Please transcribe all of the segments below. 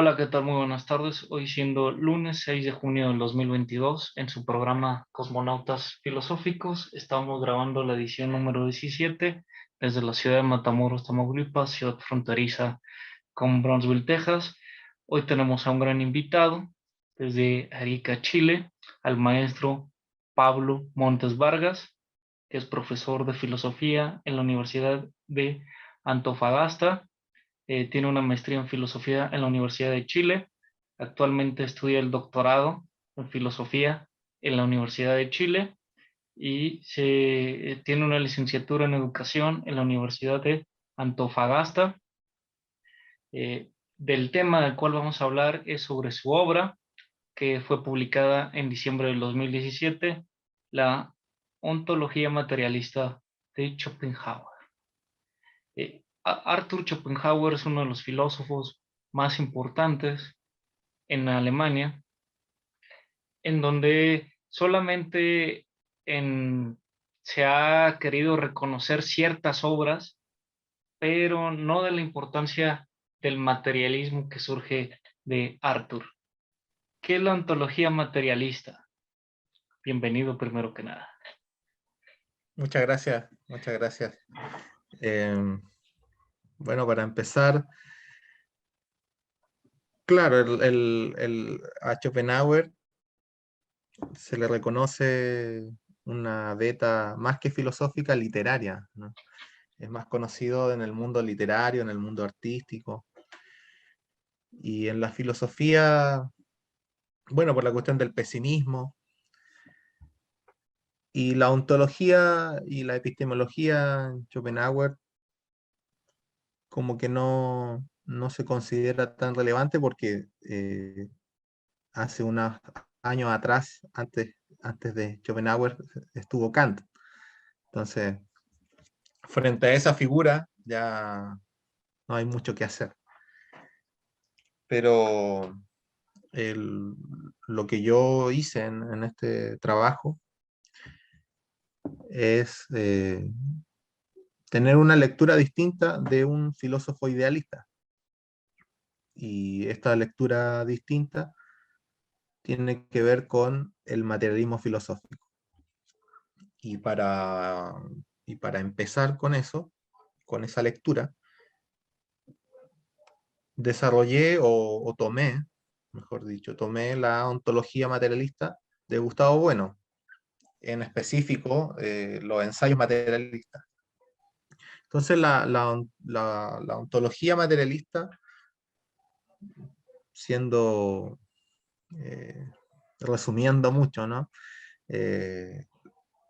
Hola, ¿qué tal? Muy buenas tardes. Hoy siendo lunes 6 de junio del 2022, en su programa Cosmonautas Filosóficos, estamos grabando la edición número 17 desde la ciudad de Matamoros, Tamaulipas, ciudad fronteriza con Brownsville, Texas. Hoy tenemos a un gran invitado desde Arica, Chile, al maestro Pablo Montes Vargas, que es profesor de filosofía en la Universidad de Antofagasta. Tiene una maestría en filosofía en la Universidad de Chile. Actualmente estudia el doctorado en filosofía en la Universidad de Chile y tiene una licenciatura en educación en la Universidad de Antofagasta. Del tema del cual vamos a hablar es sobre su obra, que fue publicada en diciembre del 2017, La ontología materialista de Schopenhauer. Arthur Schopenhauer es uno de los filósofos más importantes en Alemania, en donde solamente en, se ha querido reconocer ciertas obras, pero no de la importancia del materialismo que surge de Arthur. ¿Qué es la ontología materialista? Bienvenido primero que nada. Muchas gracias, muchas gracias. Bueno, para empezar, claro, a Schopenhauer se le reconoce una beta más que filosófica, literaria, ¿no? Es más conocido en el mundo literario, en el mundo artístico. Y en la filosofía, bueno, por la cuestión del pesimismo. Y la ontología y la epistemología en Schopenhauer como que no se considera tan relevante porque hace unos años atrás, antes de Schopenhauer, estuvo Kant. Entonces, frente a esa figura ya no hay mucho que hacer. Pero lo que yo hice en este trabajo es tener una lectura distinta de un filósofo idealista. Y esta lectura distinta tiene que ver con el materialismo filosófico. Y para, y para empezar con eso, con esa lectura, desarrollé o tomé, mejor dicho, tomé la ontología materialista de Gustavo Bueno, en específico los ensayos materialistas. Entonces la ontología materialista, siendo, eh, resumiendo mucho, ¿no?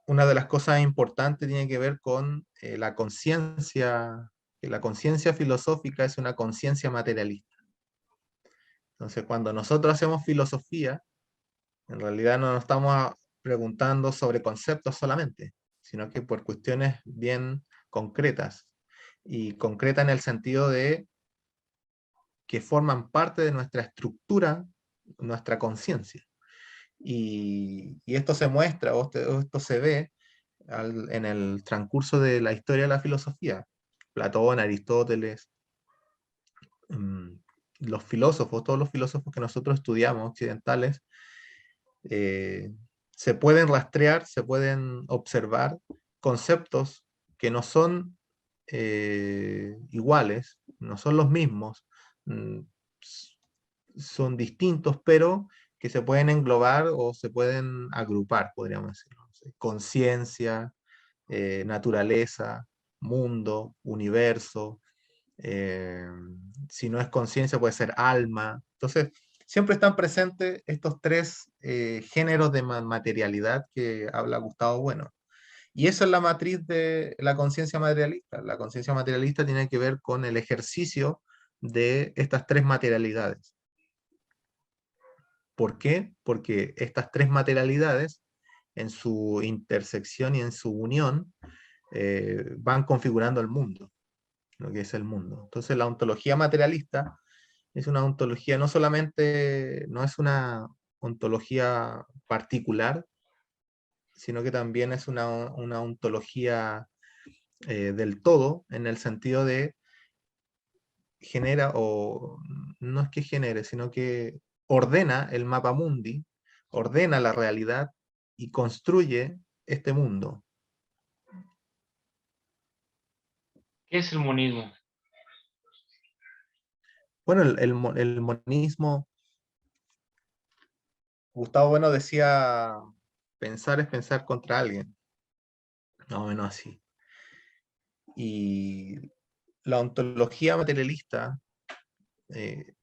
Una de las cosas importantes tiene que ver con la conciencia, que la conciencia filosófica es una conciencia materialista. Entonces, cuando nosotros hacemos filosofía, en realidad no nos estamos preguntando sobre conceptos solamente, sino que por cuestiones bien concretas, y concreta en el sentido de que forman parte de nuestra estructura, nuestra conciencia. Y esto se muestra, o esto se ve en el transcurso de la historia de la filosofía. Platón, Aristóteles, mm, los filósofos, todos los filósofos que nosotros estudiamos, occidentales, eh, se pueden rastrear, se pueden observar conceptos que no son iguales, no son los mismos, mm, son distintos, pero que se pueden englobar o se pueden agrupar, podríamos decirlo. Conciencia, naturaleza, mundo, universo. eh, si no es conciencia, puede ser alma. Entonces, siempre están presentes estos tres géneros de materialidad que habla Gustavo Bueno. Y esa es la matriz de la conciencia materialista. La conciencia materialista tiene que ver con el ejercicio de estas tres materialidades. ¿Por qué? Porque estas tres materialidades, en su intersección y en su unión, van configurando el mundo, lo que es el mundo. Entonces la ontología materialista es una ontología no solamente, no es una ontología particular, sino que también es una ontología del todo, en el sentido de genera o no es que genere, sino que ordena el mapa mundi, ordena la realidad y construye este mundo. ¿Qué es el monismo? Bueno, el monismo, Gustavo Bueno decía, pensar es pensar contra alguien, más o menos así. Y la ontología materialista, eh,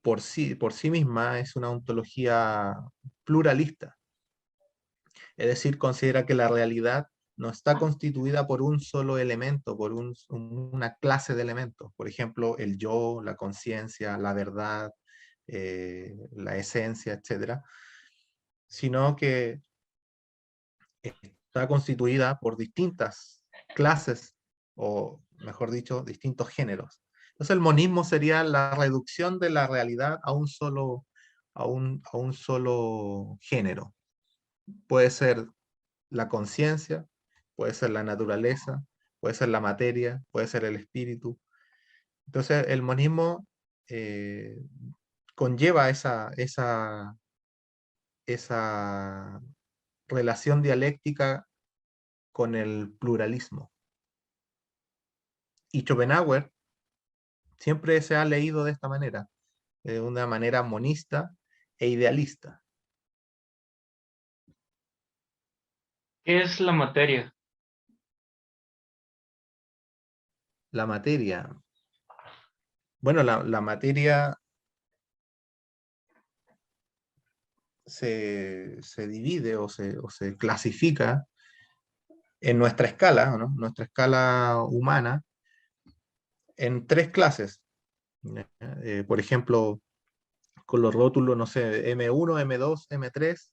por sí misma, es una ontología pluralista. Es decir, considera que la realidad no está constituida por un solo elemento, por una clase de elementos. Por ejemplo, el yo, la conciencia, la verdad, la esencia, etcétera, sino que está constituida por distintas clases, o mejor dicho, distintos géneros. Entonces el monismo sería la reducción de la realidad a un solo, a un solo género. Puede ser la conciencia, puede ser la naturaleza, puede ser la materia, puede ser el espíritu. Entonces el monismo eh, conlleva esa relación dialéctica con el pluralismo. Y Schopenhauer siempre se ha leído de una manera monista e idealista. ¿Qué es la materia? La materia, bueno, la materia se divide o se clasifica en nuestra escala, ¿no? Nuestra escala humana, en tres clases. Por ejemplo, con los rótulos, no sé, M1, M2, M3,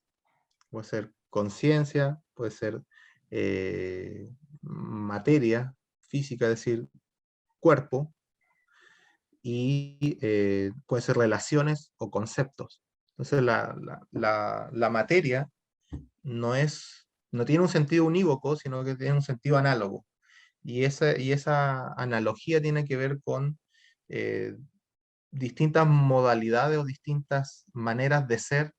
puede ser conciencia, puede ser materia física, es decir, cuerpo, y puede ser relaciones o conceptos. Entonces la materia no tiene un sentido unívoco, sino que tiene un sentido análogo. Y esa analogía tiene que ver con eh, distintas modalidades o distintas maneras de ser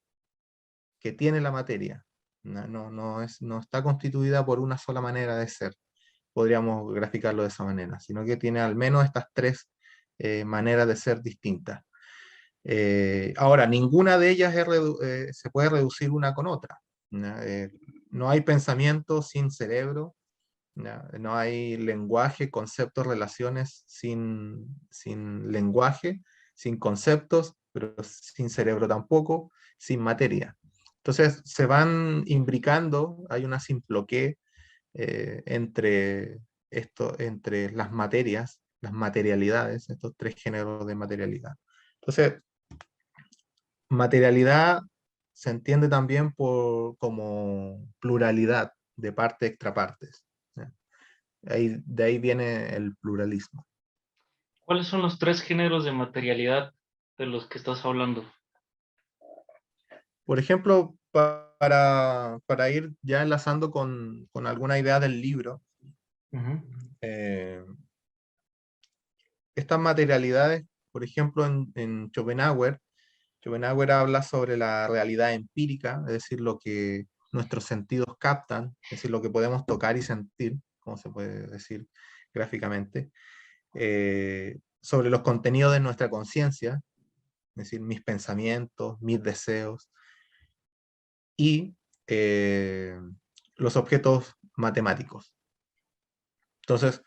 que tiene la materia. No está constituida por una sola manera de ser, podríamos graficarlo de esa manera, sino que tiene al menos estas tres maneras de ser distintas. Ahora, ninguna de ellas se puede reducir una con otra. ¿No? No hay pensamiento sin cerebro, ¿no? No hay lenguaje, conceptos, relaciones sin lenguaje, sin conceptos, pero sin cerebro tampoco, sin materia. Entonces se van imbricando, hay una simploqué entre las materias, las materialidades, estos tres géneros de materialidad. Entonces, materialidad se entiende también como pluralidad de parte extrapartes. ¿Ya? De ahí viene el pluralismo. ¿Cuáles son los tres géneros de materialidad de los que estás hablando? Por ejemplo, para ir ya enlazando con alguna idea del libro, Ujú. eh, estas materialidades, por ejemplo, en Schopenhauer habla sobre la realidad empírica, es decir, lo que nuestros sentidos captan, es decir, lo que podemos tocar y sentir, como se puede decir gráficamente, sobre los contenidos de nuestra conciencia, es decir, mis pensamientos, mis deseos, y eh, los objetos matemáticos. Entonces,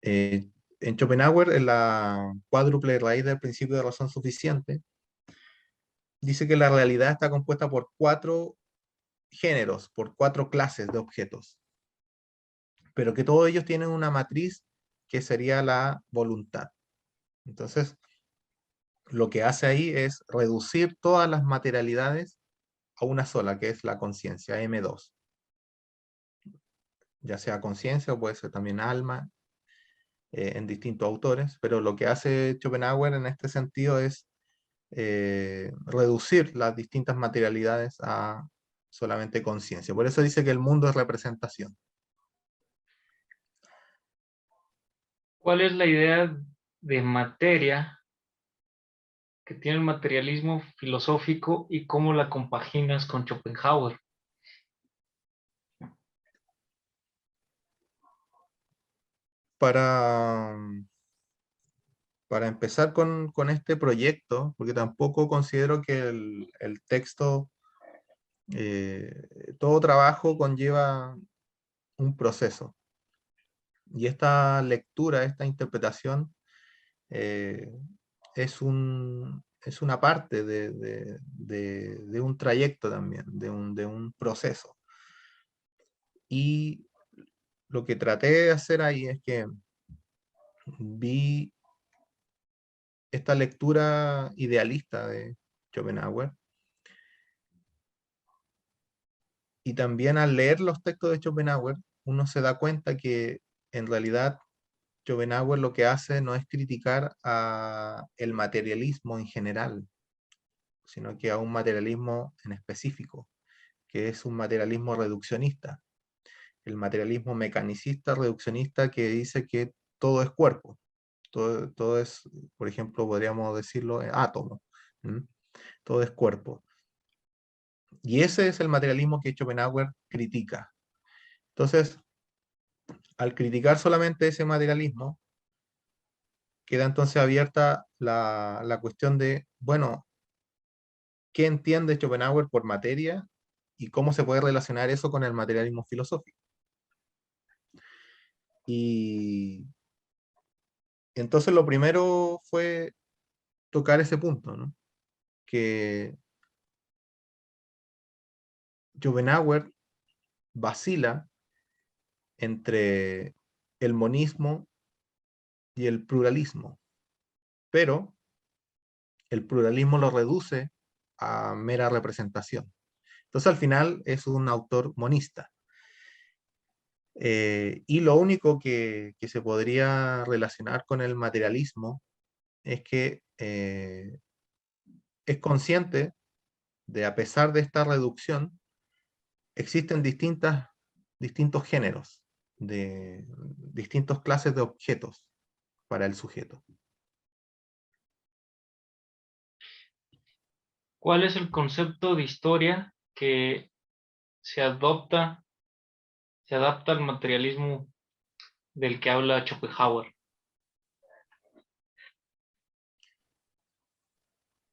en Schopenhauer, en la cuádruple raíz del principio de razón suficiente, dice que la realidad está compuesta por cuatro géneros, por cuatro clases de objetos, pero que todos ellos tienen una matriz que sería la voluntad. Entonces, lo que hace ahí es reducir todas las materialidades a una sola, que es la conciencia, M2. Ya sea conciencia o puede ser también alma, en distintos autores, pero lo que hace Schopenhauer en este sentido es reducir las distintas materialidades a solamente conciencia. Por eso dice que el mundo es representación. ¿Cuál es la idea de materia que tiene el materialismo filosófico y cómo la compaginas con Schopenhauer. Para, para empezar con este proyecto, porque tampoco considero que el texto, todo trabajo conlleva un proceso. Y esta lectura, esta interpretación, eh, es una parte de un trayecto también, de un proceso. Y lo que traté de hacer ahí es que vi esta lectura idealista de Schopenhauer, y también al leer los textos de Schopenhauer, uno se da cuenta que en realidad Schopenhauer lo que hace no es criticar a el materialismo en general, sino que a un materialismo en específico, que es un materialismo reduccionista, el materialismo mecanicista reduccionista que dice que todo es cuerpo, todo es, por ejemplo, podríamos decirlo, átomo, ¿m? Todo es cuerpo. Y ese es el materialismo que Schopenhauer critica. Entonces, al criticar solamente ese materialismo, queda entonces abierta la cuestión de, bueno, ¿qué entiende Schopenhauer por materia y cómo se puede relacionar eso con el materialismo filosófico? Y entonces lo primero fue tocar ese punto, ¿no? Que Schopenhauer vacila entre el monismo y el pluralismo, pero el pluralismo lo reduce a mera representación. Entonces al final es un autor monista. Y lo único que se podría relacionar con el materialismo es que es consciente de, a pesar de esta reducción, existen distintos géneros, de distintas clases de objetos para el sujeto. ¿Cuál es el concepto de historia que se adopta, se adapta al materialismo del que habla Schopenhauer?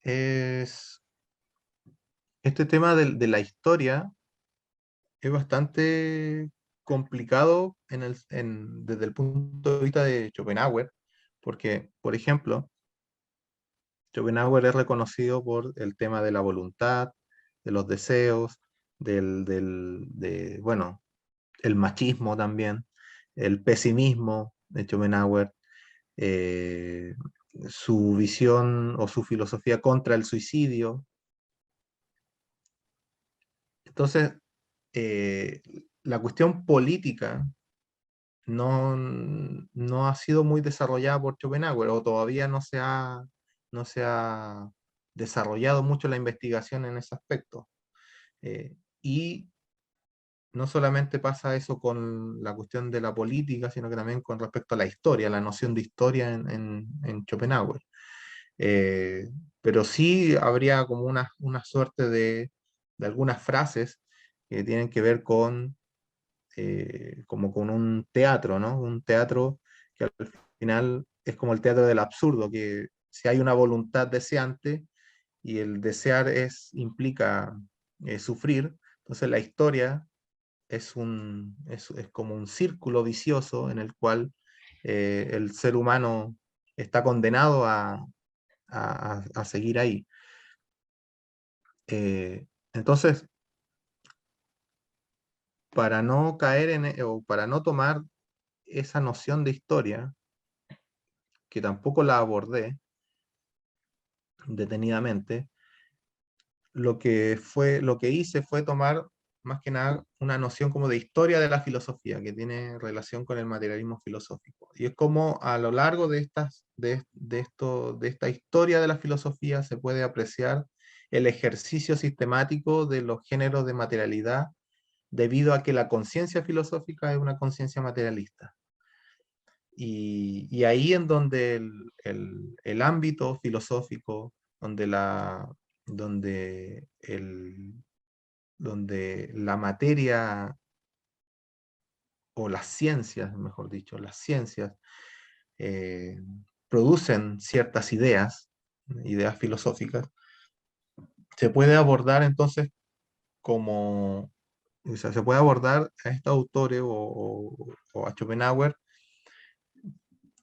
Es, este tema de la historia es bastante complicado desde el punto de vista de Schopenhauer, porque, por ejemplo, Schopenhauer es reconocido por el tema de la voluntad, de los deseos, bueno, el machismo también, el pesimismo de Schopenhauer, eh, su visión o su filosofía contra el suicidio. Entonces, eh, la cuestión política no ha sido muy desarrollada por Schopenhauer, o todavía no se ha desarrollado mucho la investigación en ese aspecto. Y no solamente pasa eso con la cuestión de la política, sino que también con respecto a la historia, la noción de historia en Schopenhauer. Eh, pero sí habría como una suerte de algunas frases que tienen que ver con como con un teatro, ¿no? Un teatro que al final es como el teatro del absurdo, que si hay una voluntad deseante y el desear implica sufrir, entonces la historia es como un círculo vicioso en el cual el ser humano está condenado a seguir ahí. Entonces, para no caer o para no tomar esa noción de historia, que tampoco la abordé detenidamente, lo que hice fue tomar más que nada una noción como de historia de la filosofía, que tiene relación con el materialismo filosófico. Y es como a lo largo de esta historia de la filosofía se puede apreciar el ejercicio sistemático de los géneros de materialidad, debido a que la conciencia filosófica es una conciencia materialista. Y ahí en donde el ámbito filosófico donde donde donde la materia o las ciencias, mejor dicho, las ciencias eh, producen ciertas ideas, ideas filosóficas, se puede abordar entonces como, o sea, se puede abordar a estos autores o a Schopenhauer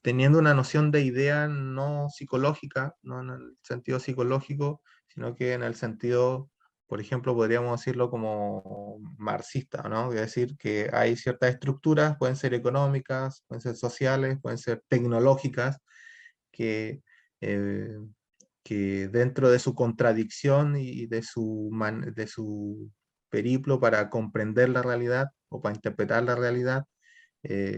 teniendo una noción de idea no psicológica, no en el sentido psicológico, sino que en el sentido, por ejemplo, podríamos decirlo como marxista, ¿no? Es decir, que hay ciertas estructuras, pueden ser económicas, pueden ser sociales, pueden ser tecnológicas, que, eh, que dentro de su contradicción y de su periplo para comprender la realidad o para interpretar la realidad,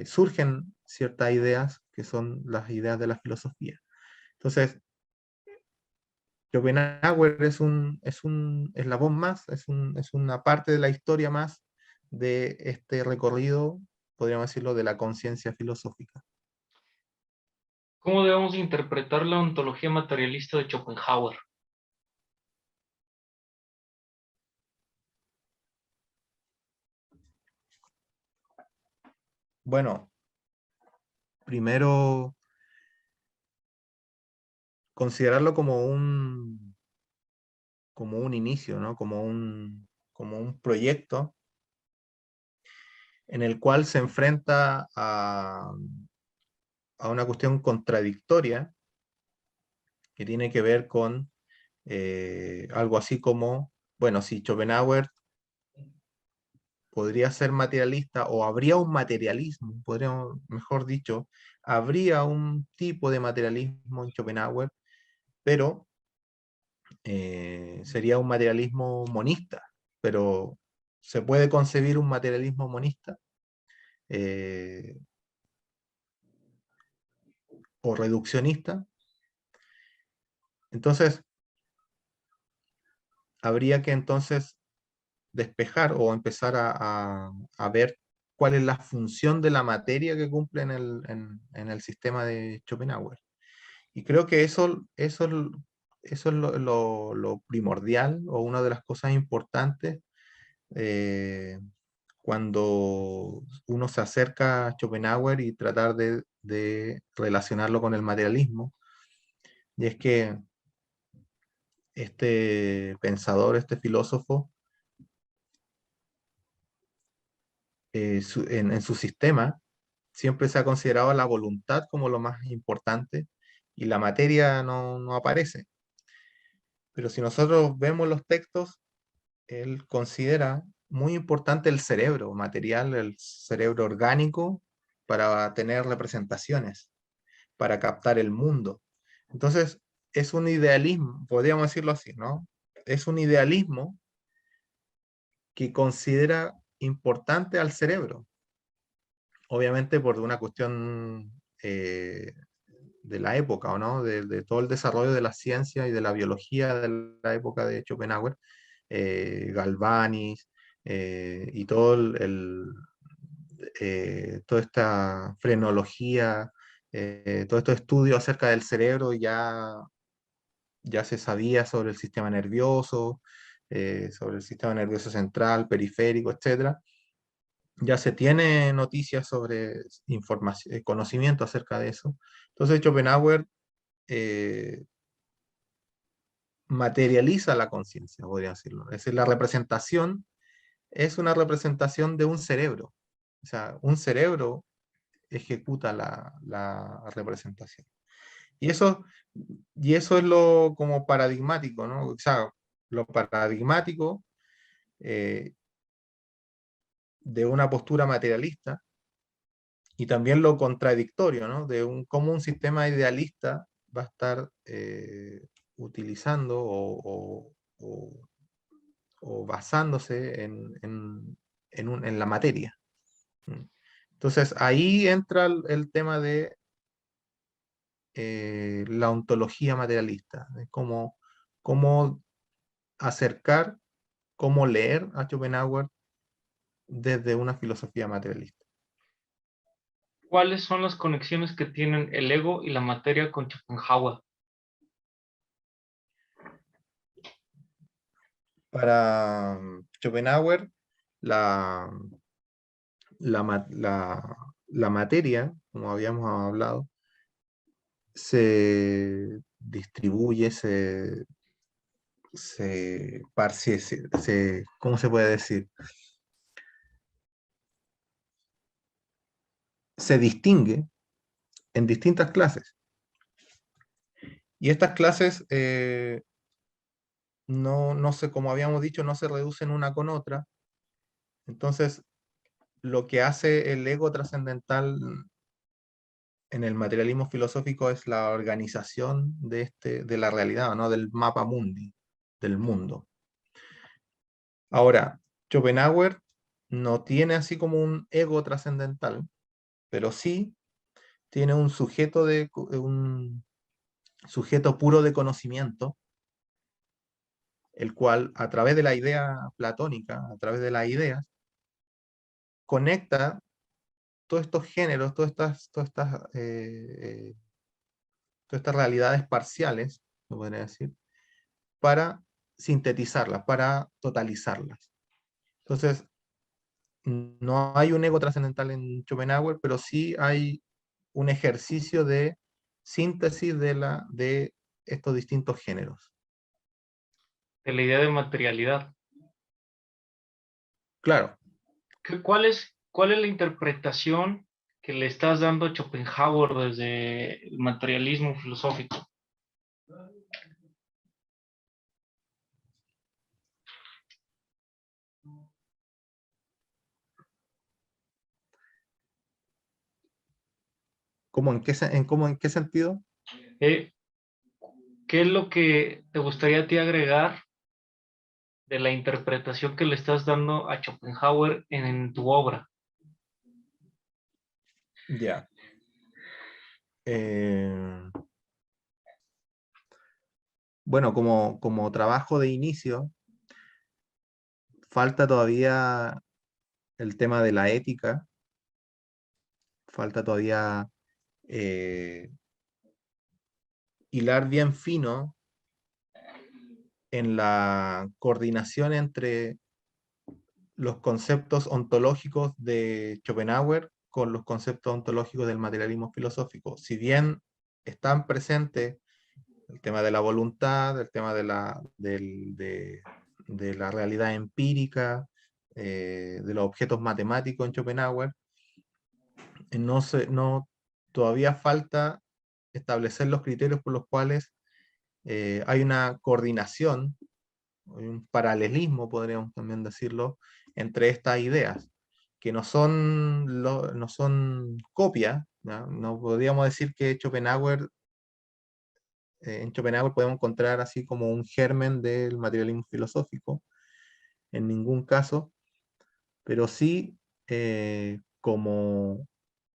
surgen ciertas ideas que son las ideas de la filosofía. Entonces, Schopenhauer es un eslabón más, es una parte de la historia más de este recorrido, podríamos decirlo, de la conciencia filosófica. ¿Cómo debemos interpretar la ontología materialista de Schopenhauer? Bueno, primero considerarlo como un inicio, ¿no? Como un proyecto en el cual se enfrenta a una cuestión contradictoria que tiene que ver con algo así como, bueno, si Schopenhauer podría ser materialista o habría un materialismo, podríamos, mejor dicho, habría un tipo de materialismo en Schopenhauer, pero sería un materialismo monista, pero se puede concebir un materialismo monista eh, o reduccionista. Entonces, habría que entonces despejar o empezar a ver cuál es la función de la materia que cumple en el sistema de Schopenhauer. Y creo que eso es lo primordial o una de las cosas importantes eh, cuando uno se acerca a Schopenhauer y tratar de relacionarlo con el materialismo. Y es que este pensador, este filósofo, en su sistema siempre se ha considerado la voluntad como lo más importante y la materia no aparece. Pero si nosotros vemos los textos, él considera muy importante el cerebro material, el cerebro orgánico, para tener representaciones, para captar el mundo. Entonces, es un idealismo, podríamos decirlo así, ¿no? Es un idealismo que considera importante al cerebro, obviamente por una cuestión de la época, ¿o no? De todo el desarrollo de la ciencia y de la biología de la época de Schopenhauer, Galvanis y todo toda esta frenología, todo estos estudios acerca del cerebro ya se sabía sobre el sistema nervioso, sobre el sistema nervioso central, periférico, etcétera. Ya se tiene noticias sobre información, conocimiento acerca de eso. Entonces Schopenhauer eh, materializa la conciencia, podría decirlo. Es decir, la representación es una representación de un cerebro. O sea, un cerebro ejecuta la representación. Y eso, y eso es lo como paradigmático, ¿no? O sea, lo paradigmático eh, de una postura materialista y también lo contradictorio, ¿no? De cómo un sistema idealista va a estar utilizando o basándose en la materia. Entonces ahí entra el tema de la ontología materialista, de cómo acercar, cómo leer a Schopenhauer desde una filosofía materialista. ¿Cuáles son las conexiones que tienen el ego y la materia con Schopenhauer? Para Schopenhauer, la, la materia, como habíamos hablado, se distribuye, ¿cómo se puede decir? Se distingue en distintas clases. Y estas clases, no se, como habíamos dicho, no se reducen una con otra. Entonces, lo que hace el ego trascendental en el materialismo filosófico es la organización de la realidad, ¿no? Del mapa mundi, del mundo. Ahora, Schopenhauer no tiene así como un ego trascendental, pero sí tiene un sujeto puro de conocimiento, el cual a través de la idea platónica, a través de las ideas, conecta todos estos géneros, todas estas realidades parciales, se podría decir, para sintetizarlas, para totalizarlas. Entonces, no hay un ego trascendental en Schopenhauer, pero sí hay un ejercicio de síntesis de estos distintos géneros. De la idea de materialidad. Claro, ¿Cuál es la interpretación que le estás dando a Schopenhauer desde el materialismo filosófico? ¿en qué sentido? Eh, ¿Qué es lo que te gustaría a ti agregar de la interpretación que le estás dando a Schopenhauer en tu obra? Ya. Eh, bueno, como trabajo de inicio, falta todavía el tema de la ética, falta todavía eh, hilar bien fino en la coordinación entre los conceptos ontológicos de Schopenhauer con los conceptos ontológicos del materialismo filosófico. Si bien están presentes el tema de la voluntad, el tema de la realidad empírica, de los objetos matemáticos en Schopenhauer, todavía falta establecer los criterios por los cuales hay una coordinación, hay un paralelismo, podríamos también decirlo, entre estas ideas, que no son copias, ¿ya? No podríamos decir que en Schopenhauer podemos encontrar así como un germen del materialismo filosófico, en ningún caso, pero sí como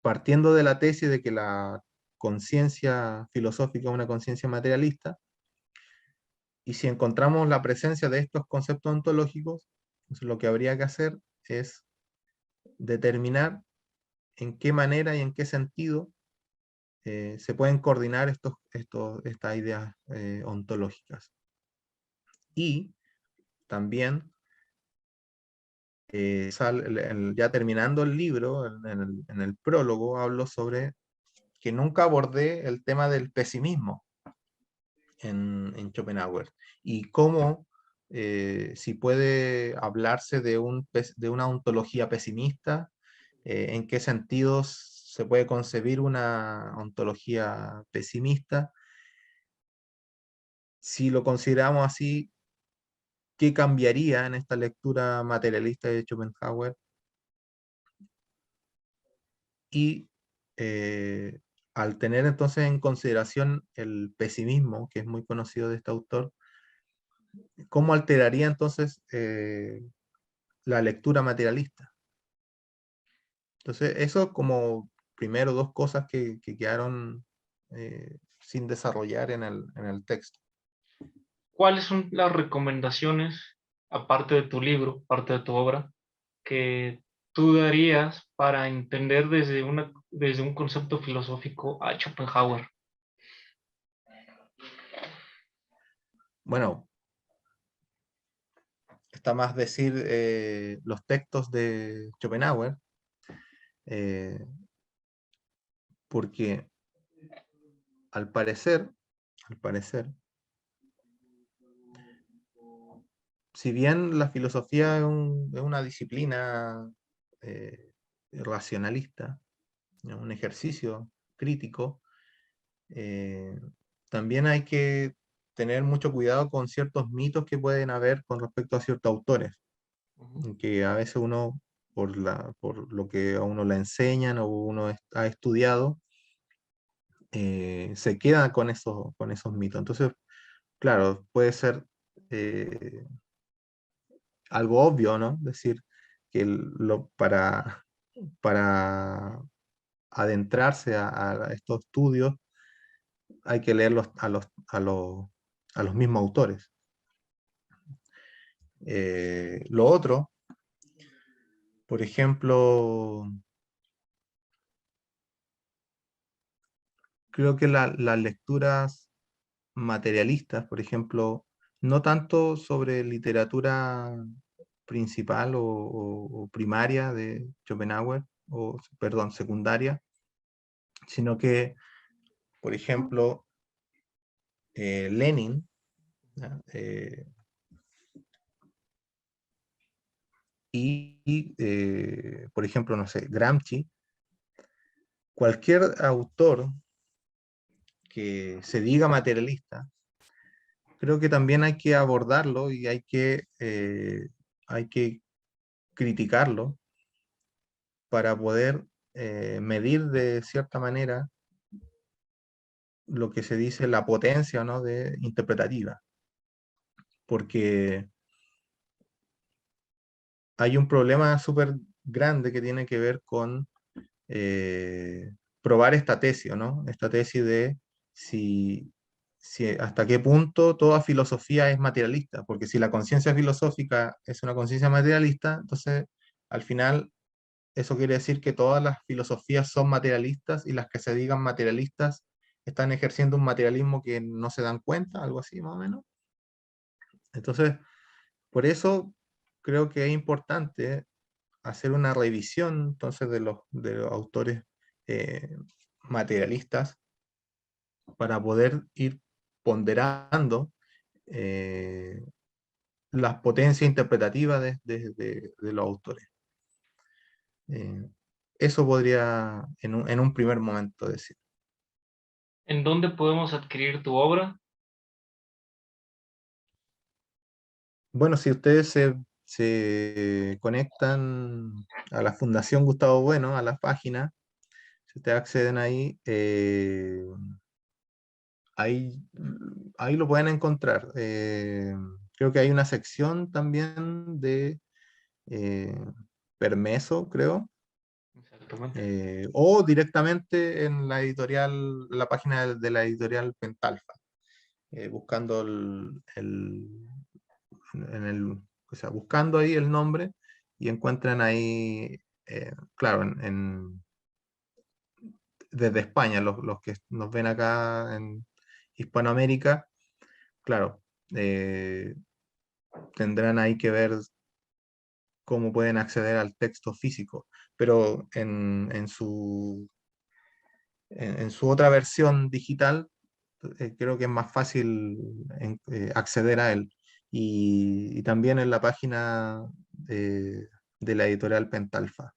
partiendo de la tesis de que la conciencia filosófica es una conciencia materialista, y si encontramos la presencia de estos conceptos ontológicos, entonces lo que habría que hacer es determinar en qué manera y en qué sentido se pueden coordinar estas ideas ontológicas. Y también, ya terminando el libro, en el prólogo, hablo sobre que nunca abordé el tema del pesimismo en Schopenhauer y cómo, si puede hablarse de una ontología pesimista, en qué sentidos se puede concebir una ontología pesimista. Si lo consideramos así, ¿qué cambiaría en esta lectura materialista de Schopenhauer? Y al tener entonces en consideración el pesimismo, que es muy conocido de este autor, ¿cómo alteraría entonces la lectura materialista? Entonces, eso como primero dos cosas que quedaron sin desarrollar en el texto. ¿Cuáles son las recomendaciones, aparte de tu libro, aparte de tu obra, que tú darías para entender desde un concepto filosófico a Schopenhauer? Bueno, está más decir los textos de Schopenhauer, porque al parecer, si bien la filosofía es una disciplina racionalista, ¿no? Un ejercicio crítico, eh, también hay que tener mucho cuidado con ciertos mitos que pueden haber con respecto a ciertos autores, Ujú. que a veces uno, por lo que a uno le enseñan o uno ha estudiado, se queda con esos mitos. Entonces, claro, puede ser algo obvio, ¿no? Decir que para adentrarse a estos estudios hay que leerlos a los mismos autores. Lo otro, por ejemplo, creo que las lecturas materialistas, por ejemplo, no tanto sobre literatura principal o primaria de Schopenhauer, o perdón, secundaria, sino que, por ejemplo, Lenin, ¿ya? Por ejemplo, no sé, Gramsci, cualquier autor que se diga materialista, creo que también hay que abordarlo y hay que criticarlo para poder medir de cierta manera lo que se dice la potencia, ¿no? de interpretativa, porque hay un problema súper grande que tiene que ver con probar esta tesis, ¿no? Esta tesis de si, si hasta qué punto toda filosofía es materialista, porque si la conciencia filosófica es una conciencia materialista, entonces al final eso quiere decir que todas las filosofías son materialistas y las que se digan materialistas están ejerciendo un materialismo que no se dan cuenta, algo así más o menos. Entonces, por eso creo que es importante hacer una revisión entonces de los autores eh, materialistas para poder ir ponderando eh, las potencias interpretativas de los autores. Eh, Eso podría en un primer momento decir. ¿En dónde podemos adquirir tu obra? Bueno, si ustedes se conectan a la Fundación Gustavo Bueno, a la página, si ustedes acceden ahí, ahí, ahí lo pueden encontrar. Creo que hay una sección también de eh, permiso, creo, Exactamente. o directamente en la editorial, la página de la editorial Pentalfa, buscando en el, o sea, buscando ahí el nombre y encuentran ahí, claro, desde España, los que nos ven acá en Hispanoamérica, claro, eh, tendrán ahí que ver cómo pueden acceder al texto físico, pero en su otra versión digital creo que es más fácil acceder a él. Y también en la página de la editorial Pentalfa.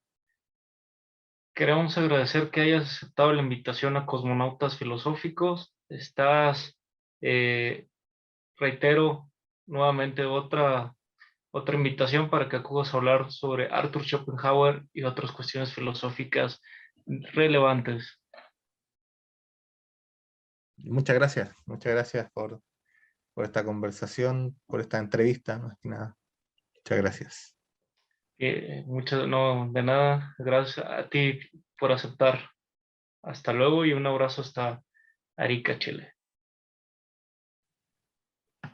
Queremos agradecer que hayas aceptado la invitación a Cosmonautas Filosóficos. Estás, eh, reitero nuevamente otra invitación para que acudas a hablar sobre Arthur Schopenhauer y otras cuestiones filosóficas relevantes. Muchas gracias por esta conversación, por esta entrevista, más que nada. Muchas gracias. No, de nada. Gracias a ti por aceptar. Hasta luego y un abrazo hasta Arica, Chile.